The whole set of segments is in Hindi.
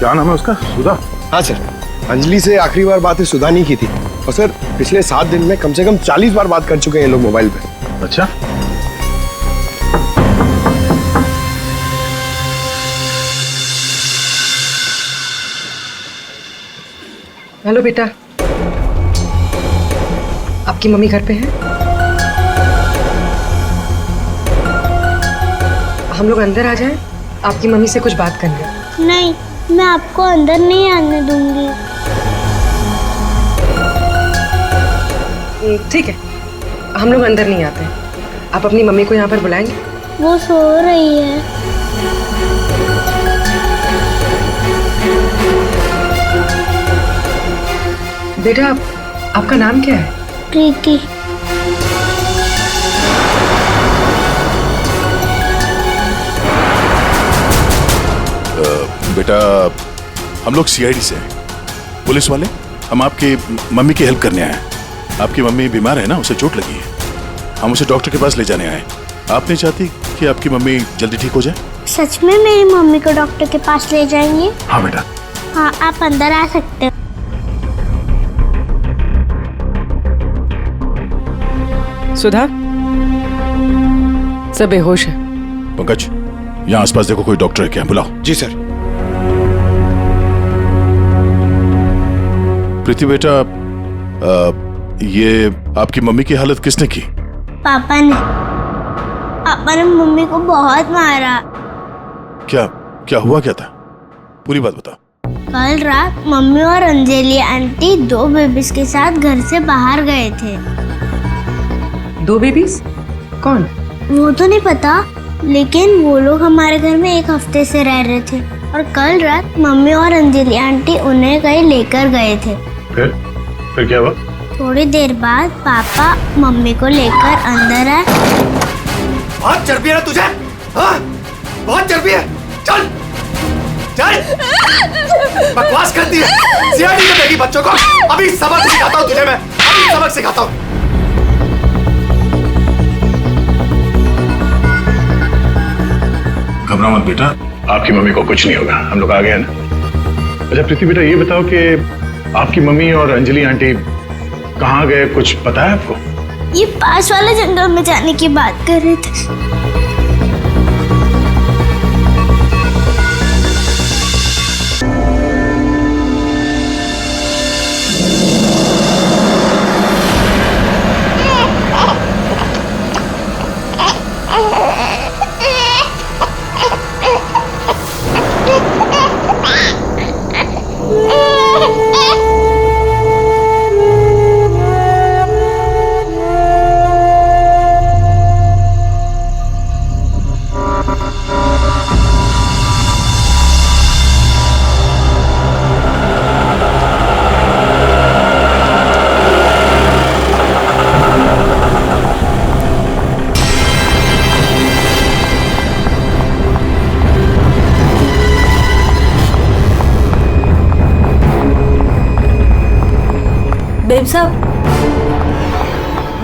क्या नाम है उसका? सुधा? हाँ सर, अंजलि से आखिरी बार बात सुधा नहीं की थी और सर पिछले 7 दिन में कम से कम 40 बार बात कर चुके हैं ये लोग मोबाइल पे। अच्छा, हेलो बेटा, आपकी मम्मी घर पे है? हम लोग अंदर आ जाएं? आपकी मम्मी से कुछ बात करनी है। नहीं, मैं आपको अंदर नहीं आने दूंगी। ठीक है, हम लोग अंदर नहीं आते। आप अपनी मम्मी को यहाँ पर बुलाएंगे? वो सो रही है। बेटा, आपका नाम क्या है? प्रीति। बेटा हम लोग सीआईडी से हैं, पुलिस वाले। हम आपकी मम्मी की हेल्प करने आए हैं। आपकी मम्मी बीमार है ना, उसे चोट लगी है। हम उसे डॉक्टर के पास ले जाने आए। आप नहीं चाहती कि आपकी मम्मी जल्दी ठीक हो जाए? सच में मेरी मम्मी को डॉक्टर के पास ले जाएंगे? हाँ बेटा। हाँ, आप अंदर आ सकते हो। सुधा, सब बेहोश है। पंकज, यहाँ आसपास देखो कोई डॉक्टर है क्या? बुलाओ। जी सर। प्रीति बेटा, ये आपकी मम्मी की हालत किसने की? पापा ने। पापा ने मम्मी को बहुत मारा। क्या क्या हुआ, क्या था? पूरी बात बताओ। कल रात मम्मी और अंजलि आंटी 2 बेबीज के साथ घर से बाहर गए थे। 2 बेबीज? कौन? वो तो नहीं पता, लेकिन वो लोग हमारे घर में 1 हफ्ते से रह रहे थे और कल रात मम्मी और अंजलि आंटी उन्हें कहीं लेकर गए थे। फिर क्या हुआ? थोड़ी देर बाद पापा मम्मी को लेकर अंदर आए। बहुत चर्बी है ना तुझे? हाँ? बहुत चर्बी है। चल चल, बकवास करती है। सीआईडी में देखी बच्चों को। अभी सबक सिखाता हूँ तुझे मैं, अभी सबक सिखाता हूँ। घबरा मत बेटा, आपकी मम्मी को कुछ नहीं होगा। हम लोग आ गए ना। अच्छा प्रीति बेटा, ये बताओ कि आपकी मम्मी और अंजलि आंटी कहाँ गए, कुछ पता है आपको? ये पास वाले जंगल में जाने की बात कर रहे थे।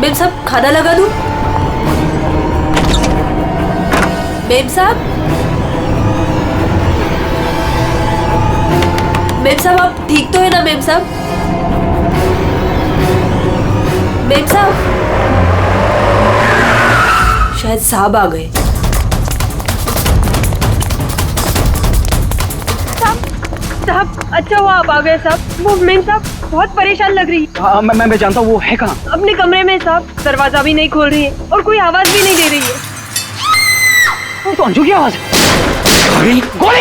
मेम साहब खाना लगा दूं? मेम साहब आप ठीक तो है ना? मेम साहब शायद साहब आ गए। साहब अच्छा हुआ आप आ गए साहब। वो मेम साहब बहुत परेशान लग रही है। हाँ, मैं जानता हूँ। वो है कहाँ? अपने कमरे में साहब, दरवाजा भी नहीं खोल रही है और कोई आवाज भी नहीं दे रही है। वो तो अंजू की आवाज है। गोली! कौन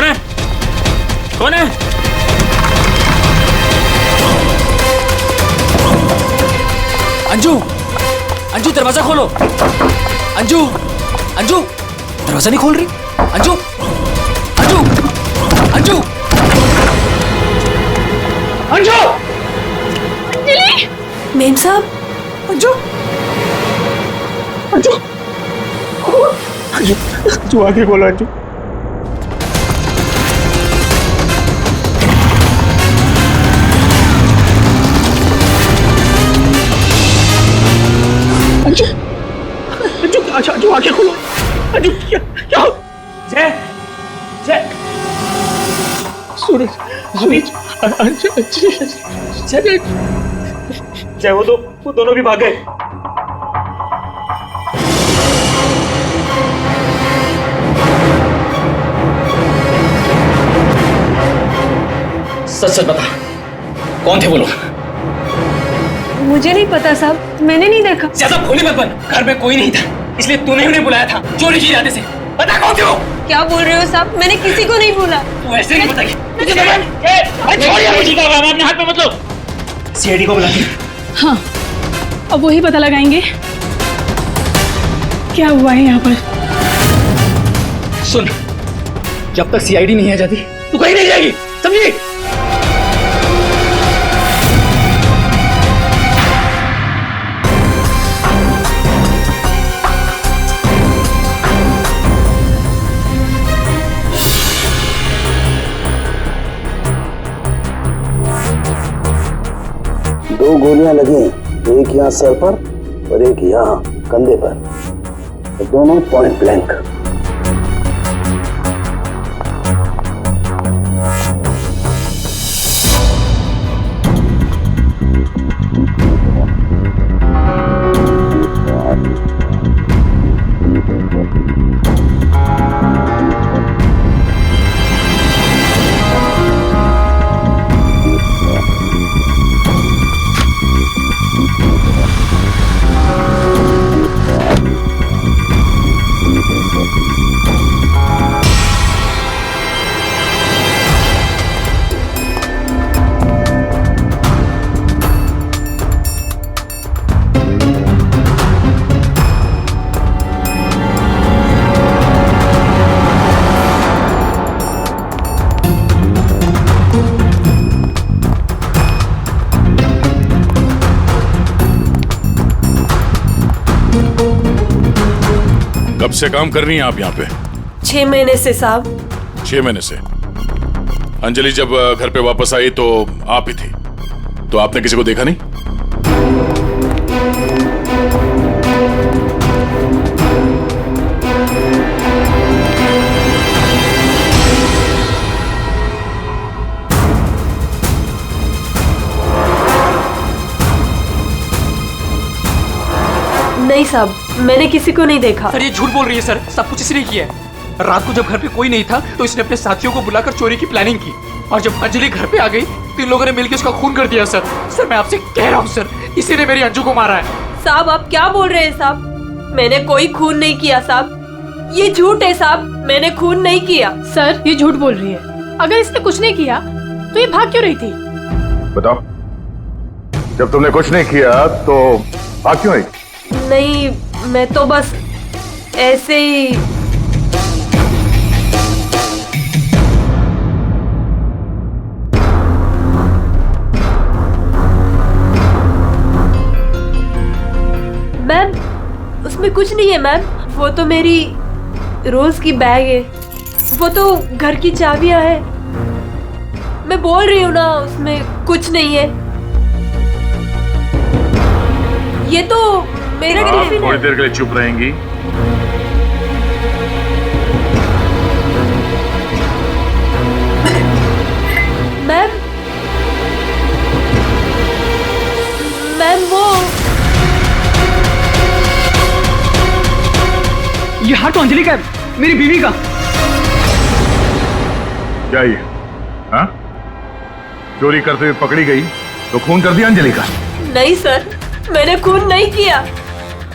है? कौन है? अंजू दरवाजा खोलो। अंजू दरवाजा नहीं खोल रही। अंजू अंजलि! मेम साहब, तू आगे बोलो अंजू। अंजू आंखें खोलो। अंजू क्या जय जय सूरज सूरज जय जय वो दोनों भी भाग गए। सच सच बता, कौन थे वो लोग? मुझे नहीं पता साहब, मैंने नहीं देखा। ज्यादा भोली मत बन, घर में कोई नहीं था इसलिए तूने उन्हें बुलाया था चोरी की इरादे से। बता कौन थे वो? क्या बोल रहे हो साहब, मैंने किसी को नहीं बोला। तू ऐसे नहीं बताएगी। अपने हाथ में मत लो। सीआईडी को बुलाती। हाँ, अब वही पता लगाएंगे क्या हुआ है यहाँ पर। सुन, जब तक सीआईडी नहीं आ जाती तू कहीं नहीं जाएगी, समझी? दो गोलियां लगी, एक यहाँ सर पर और एक यहाँ कंधे पर, दोनों पॉइंट ब्लैंक। कब से काम कर रही हैं आप यहाँ पे? 6 महीने से साहब। 6 महीने से। अंजलि जब घर पे वापस आई तो आप ही थी, तो आपने किसी को देखा नहीं? नहीं साहब, मैंने किसी को नहीं देखा। सर ये झूठ बोल रही है सर, सब कुछ इसने किया है। रात को जब घर पे कोई नहीं था तो इसने अपने साथियों को बुलाकर चोरी की प्लानिंग की, और जब अंजलि घर पे आ गई तो इन लोगों ने मिलकर उसका खून कर दिया। सर मैं आपसे कह रहा हूँ सर, इसी ने मेरी अंजू को मारा है। साहब आप क्या बोल रहे हैं साहब? मैंने कोई खून नहीं किया साहब, ये झूठ है साहब, मैंने खून नहीं किया। सर ये झूठ बोल रही है, अगर इसने कुछ नहीं किया तो ये भाग क्यों रही थी? बताओ, जब तुमने कुछ नहीं किया तो भाग क्यों रही? नहीं, मैं तो बस ऐसे ही। मैम उसमें कुछ नहीं है मैम, वो तो मेरी रोज की बैग है, वो तो घर की चाबियां है। मैं बोल रही हूँ ना, उसमें कुछ नहीं है। ये तो मेरा टिफिन है। थोड़ी देर के लिए चुप रहेंगी? मैम वो ये हाथ तो अंजलि का है, मेरी बीवी का। क्या ये? हाँ? चोरी करते हुए पकड़ी गई तो खून कर दिया अंजलि का? नहीं सर, मैंने खून नहीं किया।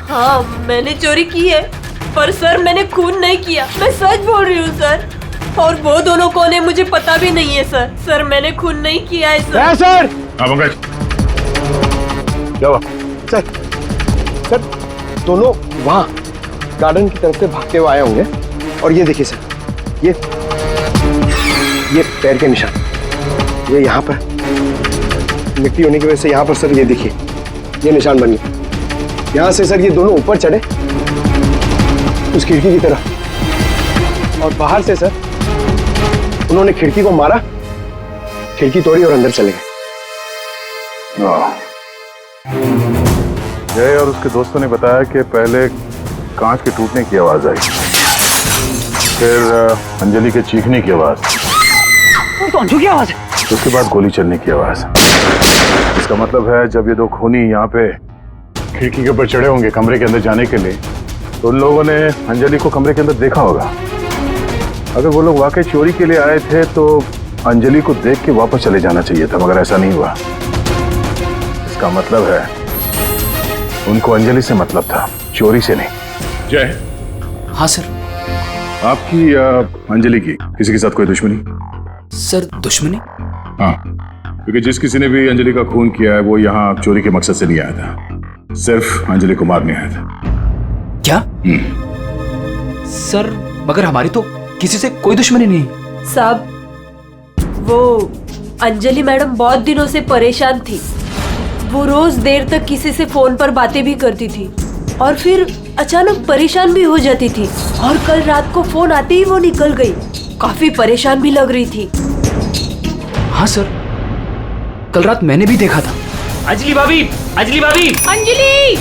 हाँ मैंने चोरी की है, पर सर मैंने खून नहीं किया, मैं सच बोल रही हूँ सर। और वो दोनों कौन है मुझे पता भी नहीं है सर। सर मैंने खून नहीं किया है सर। सर हाँ पंकज, क्या हुआ? सर दोनों वहाँ गार्डन की तरफ से भागते हुए आए होंगे, और ये देखिए सर, ये पैर के निशान, ये यहाँ पर मिट्टी होने की वजह से यहाँ पर सर ये देखिए ये निशान बन गए। यहाँ से सर ये दोनों ऊपर चढ़े उस खिड़की की तरफ, और बाहर से सर उन्होंने खिड़की को मारा, खिड़की तोड़ी और अंदर चले गए। जय और उसके दोस्तों ने बताया कि पहले कांच के टूटने की आवाज आई, फिर अंजलि के चीखने की आवाज, तो अंशु की आवाज है। उसके बाद गोली चलने की आवाज। इसका मतलब है जब ये दो खूनी यहाँ पे खिड़की के ऊपर चढ़े होंगे कमरे के अंदर जाने के लिए, तो उन लोगों ने अंजलि को कमरे के अंदर देखा होगा। अगर वो लोग वाकई चोरी के लिए आए थे तो अंजलि को देख के वापस चले जाना चाहिए था, मगर ऐसा नहीं हुआ। इसका मतलब है उनको अंजलि से मतलब था, चोरी से नहीं। जय। हाँ सर। आपकी अंजलि की किसी के साथ कोई दुश्मनी? सर दुश्मनी? हाँ, क्योंकि जिस किसी ने भी अंजलि का खून किया है वो यहाँ चोरी के मकसद से नहीं आया था, सिर्फ अंजलि को मारने आया था। क्या? सर मगर हमारी तो किसी से कोई दुश्मनी नहीं। साहब, वो अंजलि मैडम बहुत दिनों से परेशान थी। वो रोज देर तक किसी से फोन पर बातें भी करती थी और फिर अचानक परेशान भी हो जाती थी, और कल रात को फोन आते ही वो निकल गई। काफी परेशान भी लग रही थी। हाँ सर, कल रात मैंने भी देखा था। अंजलि भाभी, अंजलि भाभी, अंजलि!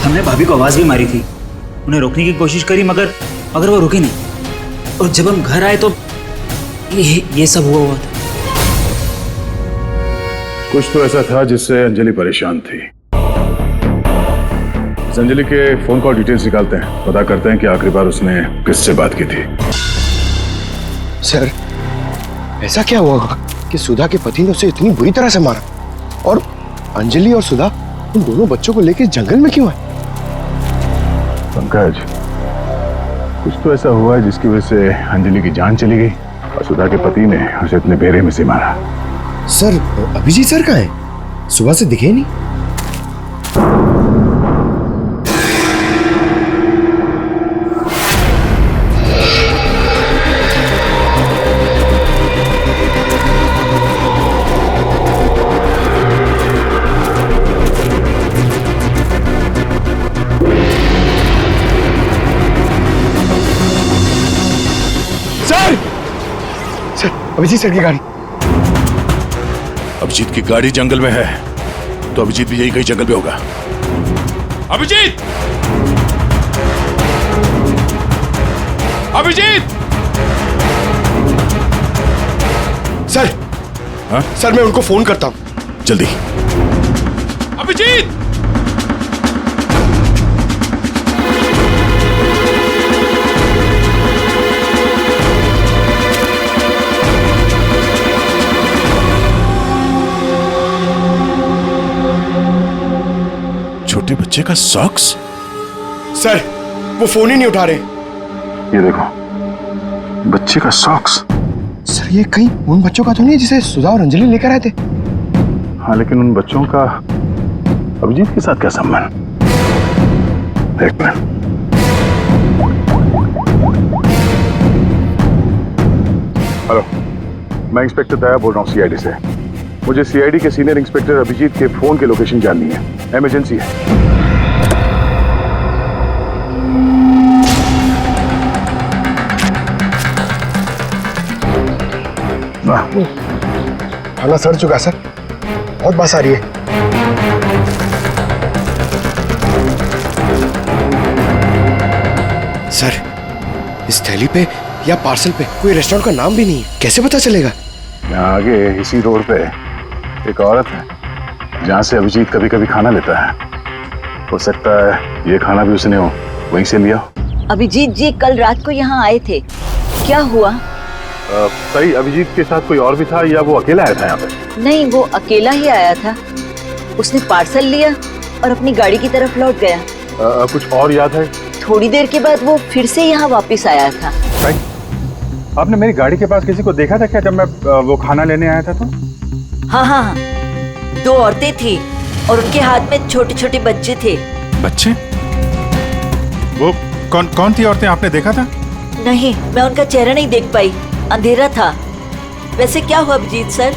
हमने भाभी को आवाज भी मारी थी, उन्हें रोकने की कोशिश करी, मगर वो रुके नहीं। और जब हम घर आए तो ये सब हुआ था। कुछ तो ऐसा था जिससे अंजलि परेशान थी। इस अंजलि के फोन कॉल डिटेल्स निकालते हैं, पता करते हैं कि आखिरी बार उसने किससे बात की थी। सर, ऐसा क्या हुआ कि सुधा के पति ने उसे इतनी बुरी तरह से मारा, और अंजलि और सुधा उन दोनों बच्चों को लेकर जंगल में क्यों आए? पंकज, कुछ तो ऐसा हुआ है जिसकी वजह से अंजलि की जान चली गई और सुधा के पति ने उसे इतने बेरे में से मारा। सर, अभिजीत सर कहाँ है? सुबह से दिखे नहीं। सर, अभिजीत सर की गाड़ी। अभिजीत की गाड़ी जंगल में है, तो अभिजीत भी यही कहीं जंगल में होगा। अभिजीत! अभिजीत! सर, हाँ? सर मैं उनको फोन करता हूं। जल्दी। अभिजीत! छोटे बच्चे का सॉक्स? सर, वो फोन ही नहीं उठा रहे। ये देखो, बच्चे का सॉक्स। सर, ये कहीं उन बच्चों का तो नहीं जिसे सुधा और अंजलि लेकर आए थे? हाँ, लेकिन उन बच्चों का अभिजीत के साथ क्या संबंध? एक मिनट। हेलो, मैं इंस्पेक्टर दया बोल रहा हूँ सीआईडी से। मुझे सीआईडी के सीनियर इंस्पेक्टर अभिजीत के फोन की लोकेशन जाननी है, इमरजेंसी है। थाना सड़ चुका सर, बहुत बात आ रही है। सर, इस थैली पे या पार्सल पे कोई रेस्टोरेंट का नाम भी नहीं है, कैसे पता चलेगा? यहाँ आगे इसी रोड पे एक औरत है जहाँ से अभिजीत कभी कभी खाना लेता है। हो सकता है ये खाना भी उसने वहीं से लिया। अभिजीत जी कल रात को यहाँ आए थे, क्या हुआ? सही, अभिजीत के साथ कोई और भी था या वो अकेला आया था यहाँ पे? नहीं, वो अकेला ही आया था। उसने पार्सल लिया और अपनी गाड़ी की तरफ लौट गया। कुछ और याद है? थोड़ी देर के बाद वो फिर से यहाँ वापस आया था। आपने मेरी गाड़ी के पास किसी को देखा था क्या जब मैं वो खाना लेने आया था तो? हाँ, 2 औरतें थी और उनके हाथ में छोटे छोटे बच्चे थे। बच्चे? वो कौन थी औरतें, आपने देखा था? नहीं, मैं उनका चेहरा नहीं देख पाई, अंधेरा था। वैसे क्या हुआ अभिजीत सर,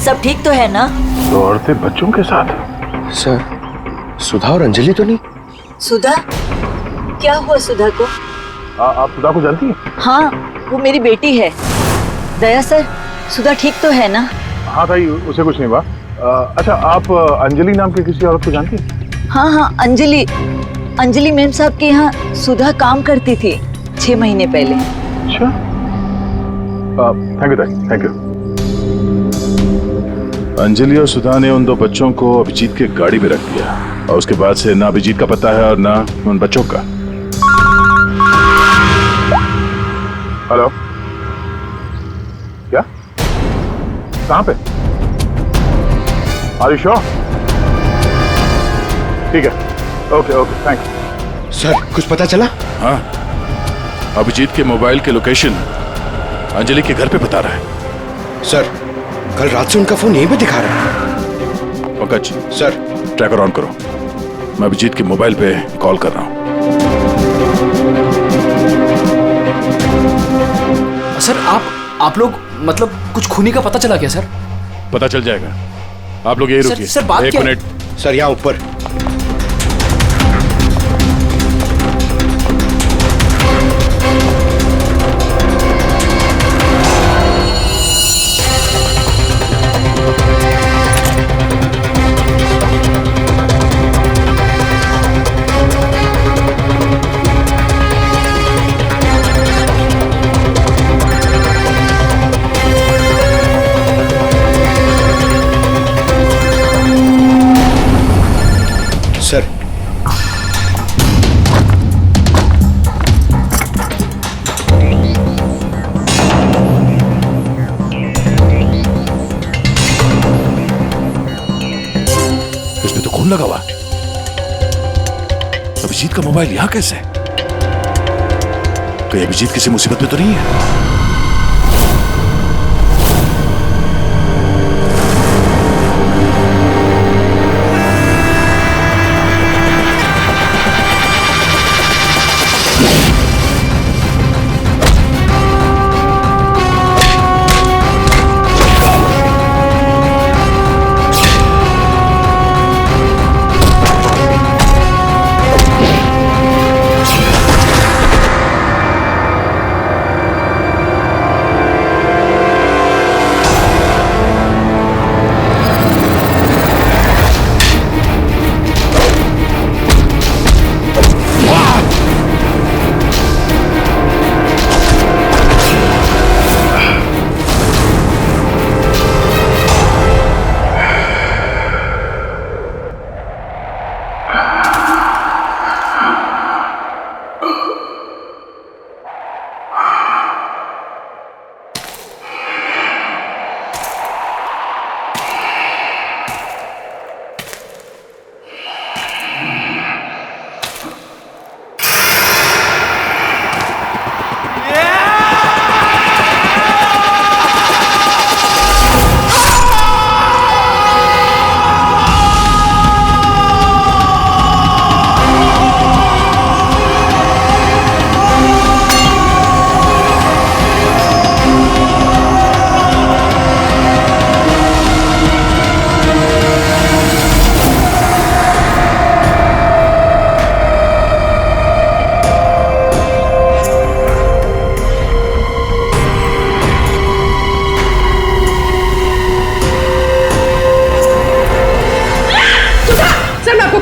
सब ठीक तो है ना? 2 औरतें बच्चों के साथ? सर, सुधा और अंजलि तो नहीं? सुधा? क्या हुआ सुधा को? आप सुधा को जानती हैं? हाँ, वो मेरी बेटी है। दया सर, सुधा ठीक तो है ना? हाँ भाई, उसे कुछ नहीं हुआ। अच्छा, आप अंजलि नाम की किसी औरत को जानती हैं? हाँ, अंजलि। अंजलि मैम साहब के यहाँ सुधा काम करती थी 6 महीने पहले। अच्छा, thank you thank you. Anjali और सुधा ने उन 2 बच्चों को अभिजीत के गाड़ी में रख दिया और उसके बाद से ना अभिजीत का पता है और ना उन बच्चों का। हेलो, क्या? कहां पे? Are you sure? ठीक है, ओके ओके थैंक। सर कुछ पता चला? हाँ, अभिजीत के मोबाइल के लोकेशन अंजलि के घर पे बता रहा है। सर कल रात से उनका फोन यहीं पे दिखा रहा है। पंकज सर, ट्रैकर ऑन करो, मैं अभिजीत के मोबाइल पे कॉल कर रहा हूं। सर आप लोग मतलब कुछ खूनी का पता चला क्या सर? पता चल जाएगा, आप लोग यही रुकिए। सर बात 1 क्या है? मिनट। सर यहाँ ऊपर। सर इसमें तो खून लगा हुआ। अभिजीत का मोबाइल यहां कैसे? कहीं अभिजीत किसी मुसीबत में तो नहीं है?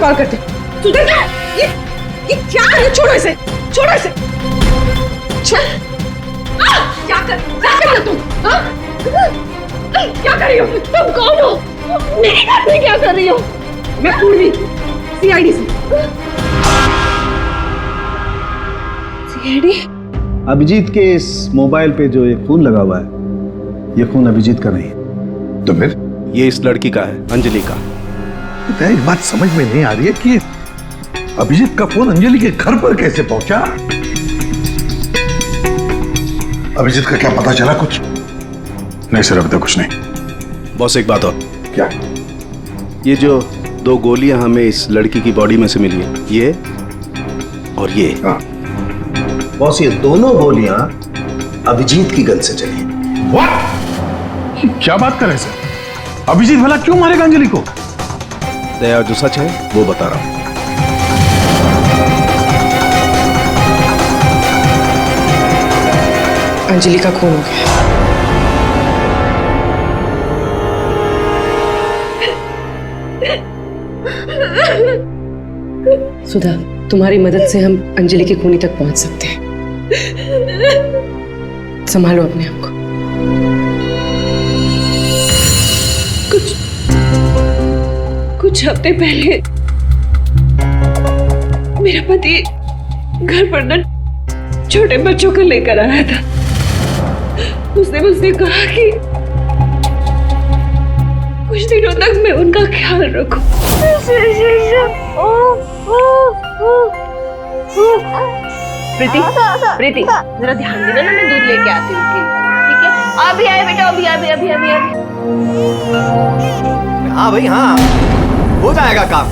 कॉल करते। सुधर जा। ये क्या है? छोड़ो इसे, छोड़ो इसे। क्या कर रहे हो तुम? क्या कर रही हो? तुम कौन हो? मेरे घर में क्या कर रही हो? मैं पूर्वी, सीआईडी से। सीआईडी? अभिजीत के इस मोबाइल पे जो ये फोन लगा हुआ है, ये फोन अभिजीत का नहीं है। तो फिर? ये इस लड़की का है, अंजलि का। एक बात समझ में नहीं आ रही है कि अभिजीत का फोन अंजलि के घर पर कैसे पहुंचा? अभिजीत का क्या पता चला कुछ? नहीं सर, अभी तक कुछ नहीं। बॉस एक बात और। क्या? ये जो 2 गोलियां हमें इस लड़की की बॉडी में से मिली है, ये और ये। हाँ। बॉस, ये दोनों गोलियां अभिजीत की गन से चली। What? क्या बात कर रहे हैं सर? अभिजीत भला क्यों मारेगा अंजलि को? दया, जो सच है वो बता रहा हूं। अंजलि का खून हो गया। सुधा, तुम्हारी मदद से हम अंजलि की खूनी तक पहुंच सकते हैं। संभालो अपने आप को। कुछ हफ्ते पहले मेरा पति घर पर न छोटे बच्चों को लेकर आया था। उसने मुझसे कहा कि कुछ दिनों तक मैं उनका ख्याल रखूं। प्रीति, प्रीति, जरा ध्यान देना ना, मैं दूध लेके आती हूँ, ठीक है? अभी आए बेटा, अभी अभी अभी अभी अभी। हाँ भाई हाँ, हो जाएगा काम।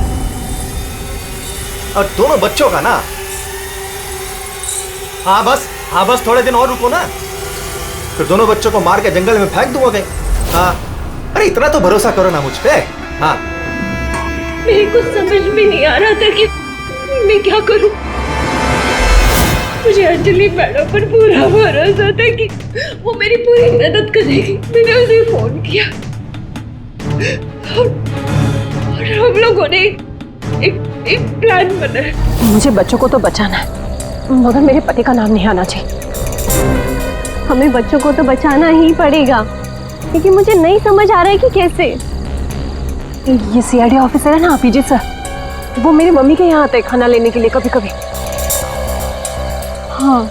और दोनों बच्चों का ना, हाँ बस थोड़े दिन और रुको ना, फिर दोनों बच्चों को मार के जंगल में फेंक दूंगा कहीं। हाँ, अरे इतना तो भरोसा करो ना मुझ पे। हाँ, मेरे को समझ में नहीं आ रहा था कि मैं क्या करूं। मुझे अंजलि मैडम पर पूरा भरोसा था कि वो मेरी पूरी मदद करेगी। मैंने उसे फोन किया और हम लोगों ने एक प्लान बनाया। मुझे बच्चों को तो बचाना है, मगर मेरे पति का नाम नहीं आना चाहिए। हमें बच्चों को तो बचाना ही पड़ेगा, लेकिन मुझे नहीं समझ आ रहा है कि कैसे। ये सीआईडी ऑफिसर है ना अभिजीत सर, वो मेरी मम्मी के यहाँ आते हैं खाना लेने के लिए कभी कभी। हाँ,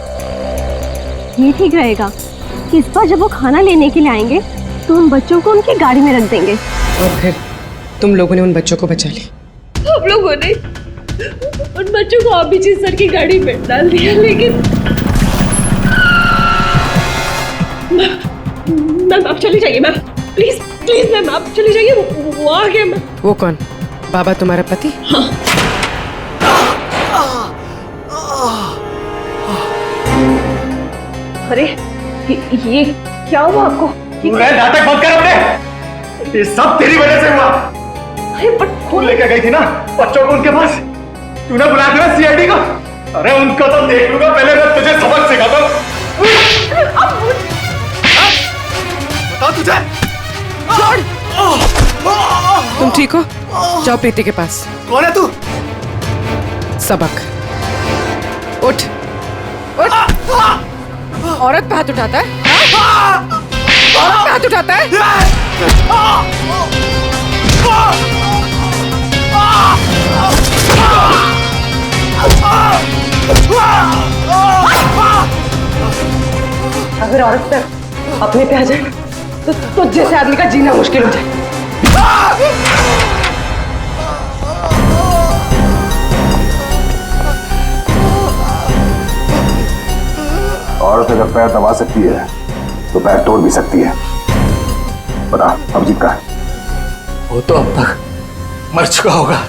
ये ठीक रहेगा कि इस बार जब वो खाना लेने के लिए आएंगे तो उन बच्चों को उनकी गाड़ी में रख देंगे। और फिर तुम लोगों ने उन बच्चों को बचा लिया। हम लोगों ने उन बच्चों को अभिजीत सर की गाड़ी में डाल दिया, लेकिन मैम आप चली जाइए मैम, प्लीज प्लीज मैम आप चली जाइए। वो आ गया मैम। वो कौन? बाबा तुम्हारा पति? हाँ। अरे ये क्या हुआ आपको? नाटक बंद कर अपने, ये सब तेरी वजह से हुआ। अरे बट तू लेकर गई थी ना बच्चों को उनके पास, तूने बुलाया था ना सीआईडी को। अरे उनको तो देख लूंगा, पहले मैं तुझे सबक सिखाता हूँ। बताओ तुझे। तुम ठीक हो? जाओ प्रीति के पास। कौन है तू? सबक। उठ उठ। औरत पे हाथ उठाता है? औरत पे हाथ उठाता है? अगर औरत पे अपने पे आ जाए तो जैसे आदमी का जीना मुश्किल हो जाए। औरत अगर पैर दबा सकती है तो पैर तोड़ भी सकती है। पता अभिजीत का है? वो तो अब तक मर चुका होगा।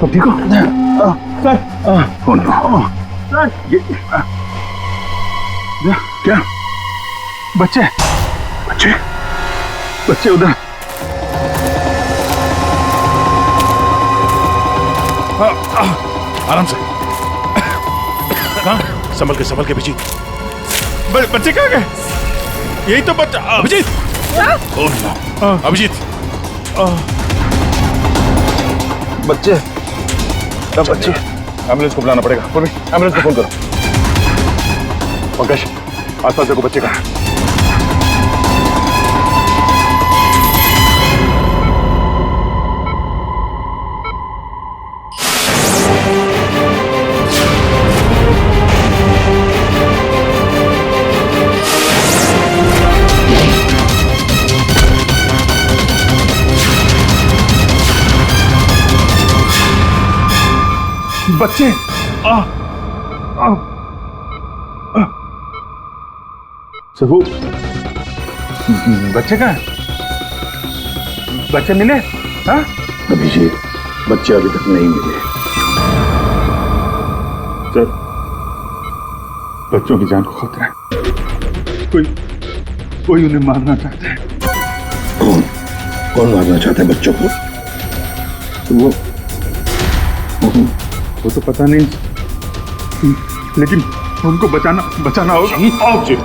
तुम ठीक हो? कौन क्या? बच्चे बच्चे बच्चे उधर आराम से। कहाँ? संभल के अभिजीत। बच्चे कहाँ गए? यही तो बच्चा। अभिजीत। Oh no. अभिजीत। बच्चे एम्बुलेंस को बुलाना पड़ेगा। एम्बुलेंस को फोन करो। पंकज, आसपास देखो बच्चे कहाँ। बच्चे सबू, बच्चे कहाँ? बच्चे मिले? हाँ? अभिजीत, बच्चे अभी तक नहीं मिले। सर, बच्चों की जान को खतरा है। कोई उन्हें मारना चाहता है। कौन मारना चाहता है बच्चों को? वो तो पता नहीं, लेकिन उनको बचाना होगा। आओ जी।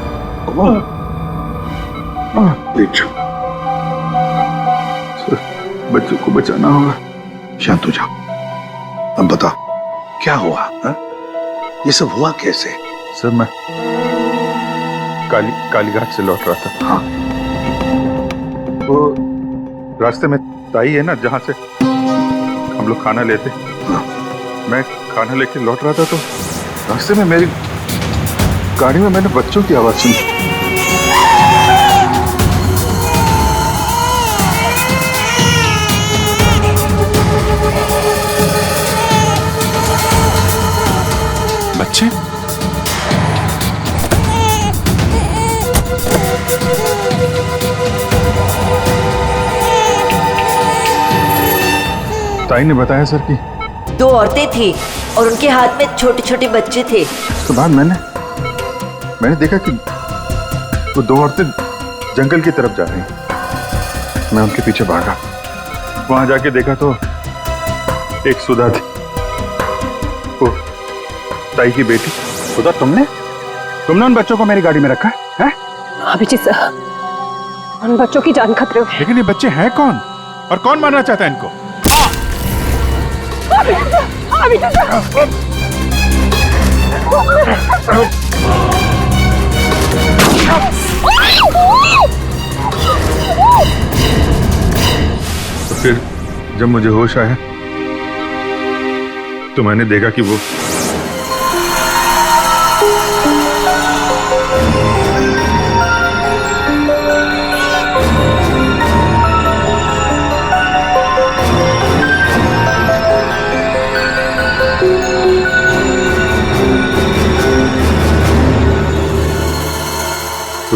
बच्चों को बचाना होगा। शांत हो जाओ। अब बता क्या हुआ? हा? ये सब हुआ कैसे? सर, मैं कालीघाट से लौट रहा था। हाँ। वो रास्ते में ताई है ना, जहाँ से हम लोग खाना लेते। हाँ। मैं खाना लेके लौट रहा था तो रास्ते में मेरी गाड़ी में मैंने बच्चों की आवाज सुनी। बच्चे? ताई ने बताया सर कि 2 औरतें थी और उनके हाथ में छोटे छोटे बच्चे थे। उसके बाद मैंने देखा कि वो 2 औरतें जंगल की तरफ जा रही हैं। मैं उनके पीछे भागा। वहां जाके देखा तो एक सुधा थी, वो ताई की बेटी। सुधा, तुमने उन बच्चों को मेरी गाड़ी में रखा है? अभिजीत सर, उन बच्चों की जान खतरे में। लेकिन ये बच्चे हैं कौन और कौन मारना चाहता है इनको? तो फिर जब मुझे होश आया तो मैंने देखा कि वो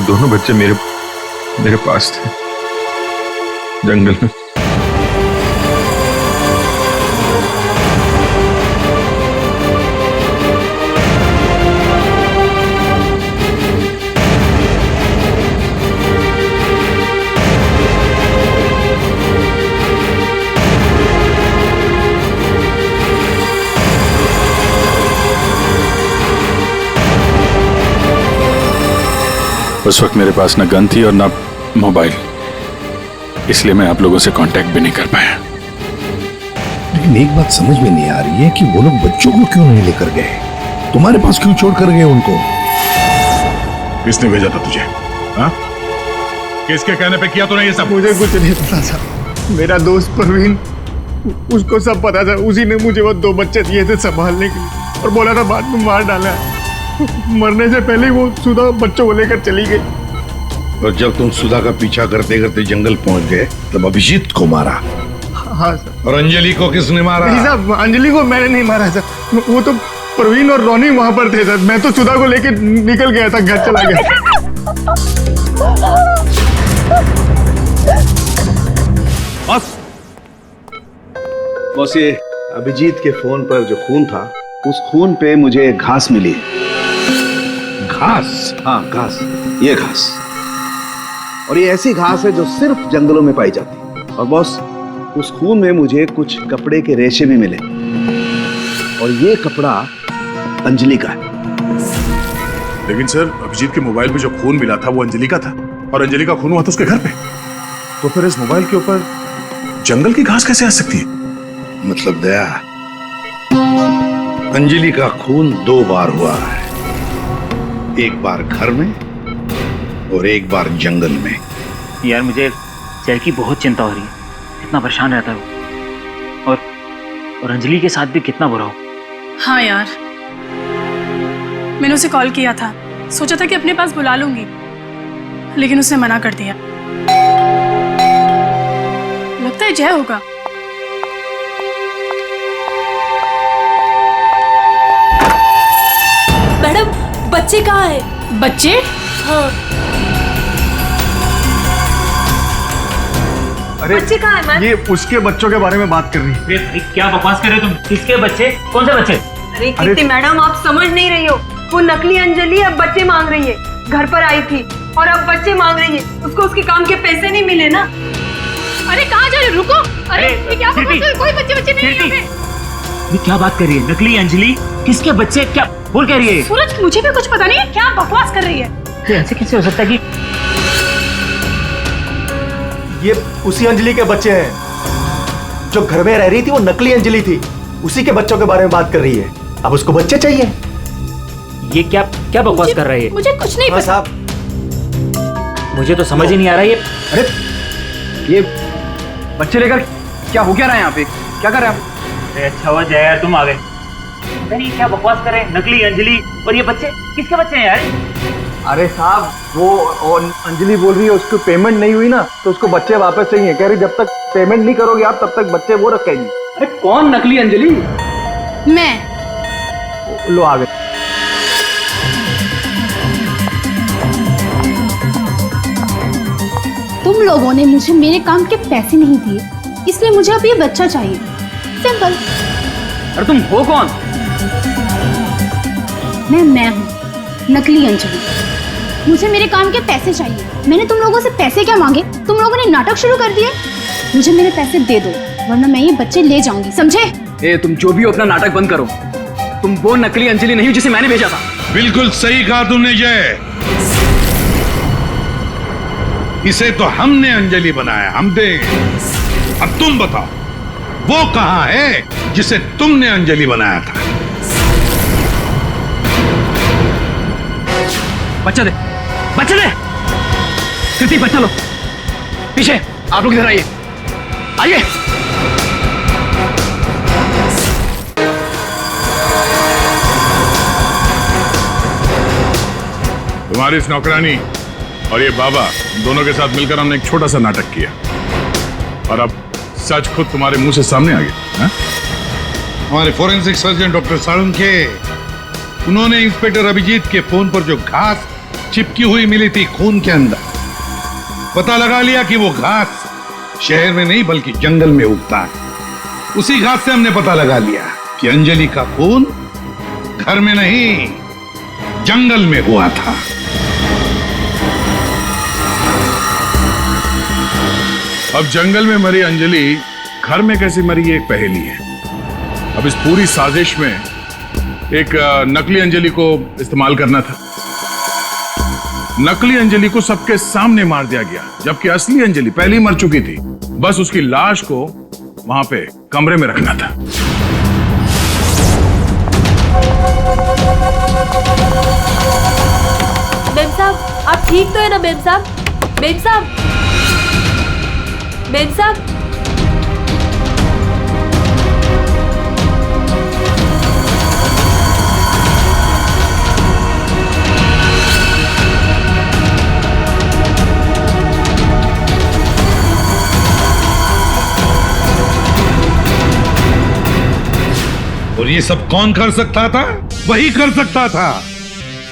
दोनों बच्चे मेरे पास थे जंगल में। उस वक्त मेरे पास ना गन थी और ना मोबाइल, इसलिए मैं आप लोगों से कांटेक्ट भी नहीं कर पाया। लेकिन एक बात समझ में नहीं आ रही है कि वो लोग बच्चों को क्यों नहीं लेकर गए? तुम्हारे पास क्यों छोड़ कर गए उनको? किसने भेजा था तुझे? हाँ? किसके कहने पे किया तूने ये सब? मुझे कुछ नहीं पता था। मेरा दोस्त परवीन, उसको सब पता था। उसी ने मुझे वो 2 बच्चे दिए थे संभालने के लिए और बोला था बाद में मार डाला। मरने से पहले वो सुधा बच्चों को लेकर चली गई। और जब तुम सुधा का पीछा करते करते जंगल पहुंच गए तब अभिजीत को मारा। हाँ सर। और अंजलि को किसने मारा? नहीं साहब, अंजलि को मैंने नहीं मारा सर। वो तो परवीन और रोनी वहां पर थे सर। मैं तो सुधा को लेकर निकल गया था, घर चला गया। बस ये अभिजीत के फोन पर जो खून था, उस खून पे मुझे घास मिली। घास? हाँ, घास। ये घास, और ये ऐसी घास है जो सिर्फ जंगलों में पाई जाती है। और बॉस, उस खून में मुझे कुछ कपड़े के रेशे भी मिले। और ये कपड़ा अंजलि का है। लेकिन सर, अभिजीत के मोबाइल पे जो खून मिला था वो अंजलि का था, और अंजलि का खून हुआ था उसके घर पे। तो फिर इस मोबाइल के ऊपर जंगल की घास कैसे आ सकती है? मतलब दया, अंजलि का खून 2 बार हुआ है, एक बार घर में और एक बार जंगल में। यार मुझे जय की बहुत चिंता हो रही है, कितना परेशान रहता है वो, और अंजलि के साथ भी कितना बुरा हो। हाँ यार, मैंने उसे कॉल किया था, सोचा था कि अपने पास बुला लूंगी, लेकिन उसने मना कर दिया। लगता है जय होगा। मैडम, बच्चे कहाँ हैं? बच्चे? हाँ। अरे बच्चे कहाँ हैं मैम? ये उसके बच्चों के बारे में बात कर रही है। भाई क्या बकवास कर रहे हो तुम? किसके बच्चे? कौन से बच्चे? अरे कीर्ति मैडम, आप समझ नहीं रही हो। वो नकली अंजलि अब बच्चे मांग रही है। घर पर आई थी और अब बच्चे मांग रही है। उसको उसके काम के पैसे नहीं मिले ना। अरे कहाँ जा रहे? रुको। अरे ये क्या बकवास है? कोई बच्चे नहीं है। ये क्या बात कर रही है? नकली अंजलि? किसके बच्चे? क्या बोल कह रही है? सूरज, मुझे भी कुछ पता नहीं है, क्या बकवास कर रही है? तो ऐसे कैसे हो सकता है कि ये उसी अंजलि के बच्चे हैं जो घर में रह रही थी। वो नकली अंजलि थी, उसी के बच्चों के बारे में बात कर रही है। अब उसको बच्चे चाहिए। ये क्या क्या बकवास कर रही है? मुझे कुछ नहीं पता साहब, मुझे तो समझ ही नहीं आ रहा है। अरे ये बच्चे लेकर क्या हो क्या रहा है यहाँ पे? क्या कर रहे हैं आप? अच्छा हुआ जय यार तुम आ गए। नहीं क्या बकवास कर रहे हैं? नकली अंजलि और ये बच्चे किसके बच्चे हैं यार? अरे साहब, वो अंजलि बोल रही है उसको पेमेंट नहीं हुई ना, तो उसको बच्चे वापस चाहिए। कह रही जब तक पेमेंट नहीं करोगे आप तब तक बच्चे वो रखेगी। अरे कौन नकली अंजलि? मैं। लो आ गए। तुम लोगों ने मुझे मेरे काम के पैसे नहीं दिए, इसलिए मुझे अब ये बच्चा चाहिए। सिंपल। अरे तुम हो कौन? मैं हूँ नकली अंजलि। मुझे मेरे काम के पैसे चाहिए। मैंने तुम लोगों से पैसे क्या मांगे? तुम लोगों ने नाटक शुरू कर दिए। मुझे मेरे पैसे दे दो, वरना मैं ये बच्चे ले जाऊंगी, समझे? ए, तुम जो भी हो अपना नाटक बंद करो। तुम वो नकली अंजलि नहीं हो जिसे मैंने भेजा था। बिल्कुल सही कहा तुमने जय। इसे तो हमने अंजलि बनाया, हमने। अब तुम बताओ, वो कहां है जिसे तुमने अंजलि बनाया था? बच्चा दे, बच्चा दे। कृति, बच्चा लो। पीछे आप लोग इधर आइए, आइए। तुम्हारी इस नौकरानी और ये बाबा दोनों के साथ मिलकर हमने एक छोटा सा नाटक किया, और अब सच खुद तुम्हारे मुंह से सामने आ गया। हमारे फोरेंसिक सर्जन डॉक्टर साळुंखे, उन्होंने इंस्पेक्टर अभिजीत के फोन पर जो घास चिपकी हुई मिली थी खून के अंदर, पता लगा लिया कि वो घास शहर में नहीं बल्कि जंगल में उगता है। उसी घास से हमने पता लगा लिया कि अंजलि का खून घर में नहीं जंगल में हुआ था। अब जंगल में मरी अंजलि घर में कैसे मरी, ये एक पहेली है। अब इस पूरी साजिश में एक नकली अंजलि को इस्तेमाल करना था। नकली अंजलि को सबके सामने मार दिया गया, जबकि असली अंजलि पहले ही मर चुकी थी। बस उसकी लाश को वहां पे कमरे में रखना था। मेम साहब, आप ठीक तो है ना? मेम साहब, मेम साहब, मेम साहब। और ये सब कौन कर सकता था? वही कर सकता था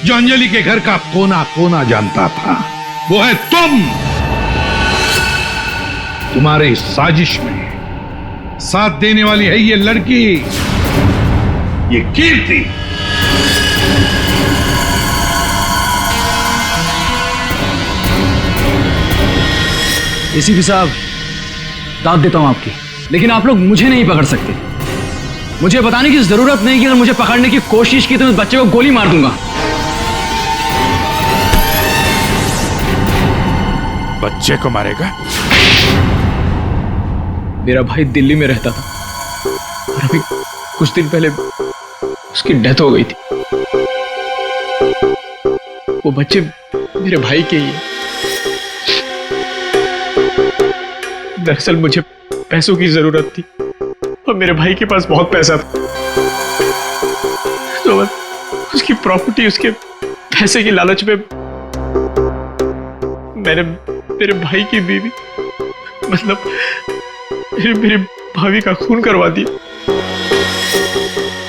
जो अंजलि के घर का कोना कोना जानता था। वो है तुम। तुम्हारे इस साजिश में साथ देने वाली है ये लड़की, ये कीर्ति। एसीपी साहब, दाद देता हूं आपकी, लेकिन आप लोग मुझे नहीं पकड़ सकते। मुझे बताने की जरूरत नहीं कि अगर मुझे पकड़ने की कोशिश की तो मैं बच्चे को गोली मार दूंगा। बच्चे को मारेगा? मेरा भाई दिल्ली में रहता था और अभी कुछ दिन पहले उसकी डेथ हो गई थी। वो बच्चे मेरे भाई के ही हैं। दरअसल मुझे पैसों की जरूरत थी और मेरे भाई के पास बहुत पैसा था, तो उसकी प्रॉपर्टी, उसके पैसे की लालच में मैंने मेरे भाई की बीवी, मतलब मेरी भाभी का खून करवा दिया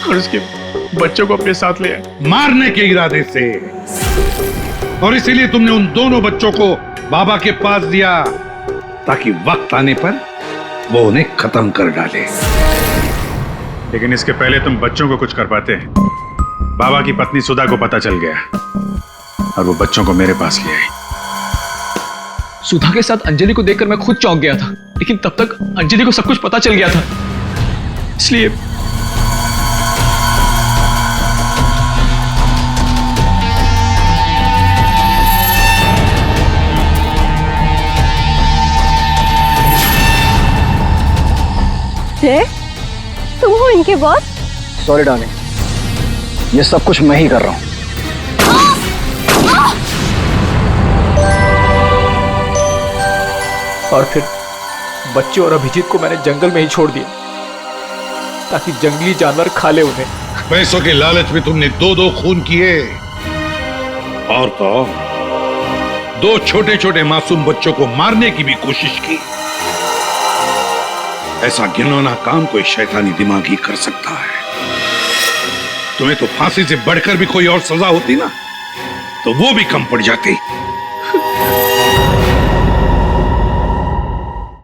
और उसके बच्चों को अपने साथ ले आए मारने के इरादे से। और इसीलिए तुमने उन दोनों बच्चों को बाबा के पास दिया ताकि वक्त आने पर वो उन्हें खत्म कर डाले। लेकिन इसके पहले तुम बच्चों को कुछ कर पाते। बाबा की पत्नी सुधा को पता चल गया और वो बच्चों को मेरे पास ले आई। सुधा के साथ अंजलि को देखकर मैं खुद चौंक गया था, लेकिन तब तक अंजलि को सब कुछ पता चल गया था, इसलिए तुम हो इनके बॉस? सॉरी डार्लिंग, ये सब कुछ मैं ही कर रहा हूं। और फिर बच्चे और अभिजीत को मैंने जंगल में ही छोड़ दिया ताकि जंगली जानवर खा ले उन्हें। पैसों के लालच में तुमने दो खून किए और तो दो छोटे छोटे मासूम बच्चों को मारने की भी कोशिश की। ऐसा घिनौना काम कोई शैतानी दिमाग ही कर सकता है। तुम्हें तो फांसी से बढ़कर भी कोई और सजा होती ना तो वो भी कम पड़ जाती।